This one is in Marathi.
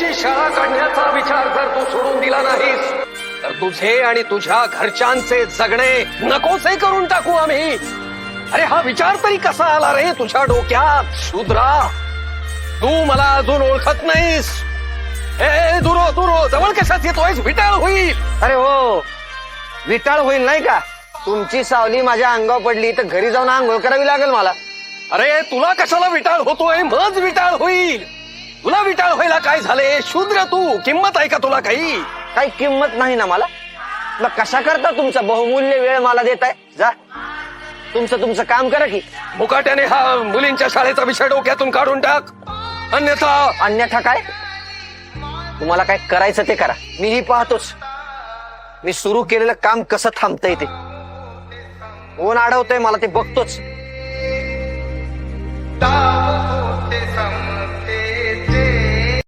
मुलींची शाळा काढण्याचा विचार जर तू सोडून दिला नाहीस तर तुझे आणि तुझ्या घरच्यांचे जगणे नकोसे करून टाकू आम्ही. अरे हा विचार तरी कसा आला रे तुझ्या डोक्यात शूद्रा? तू मला अजून ओळखत नाहीस. ए दुरो दुरो, जवळ कशाच येतोयस? विटाळ होईल. अरे हो, विटाळ होईल नाही का? तुमची सावली माझ्या अंगावर पडली तर घरी जाऊन आंघोळ करावी लागेल मला. अरे तुला कशाला विटाळ होतोय? मज विटाळ होईल. तुला विटाळ व्हायला काय झाले? शूद्र तू, किंमत आहे का तुला काही? काही किंमत नाही ना मला? मग कशा करता तुमचा बहुमूल्य वेळ मला देताय? जा तुमचं काम करा की. मुकाट्याने हा मुलींच्या शाळेचा विषय डोक्यातून काढून टाक, अन्यथा काय? तुम्हाला काय करायचं ते करा, मीही पाहतोच. मी सुरू केलेलं काम कसं थांबतंय ते. कोण अडवतंय मला ते बघतोच.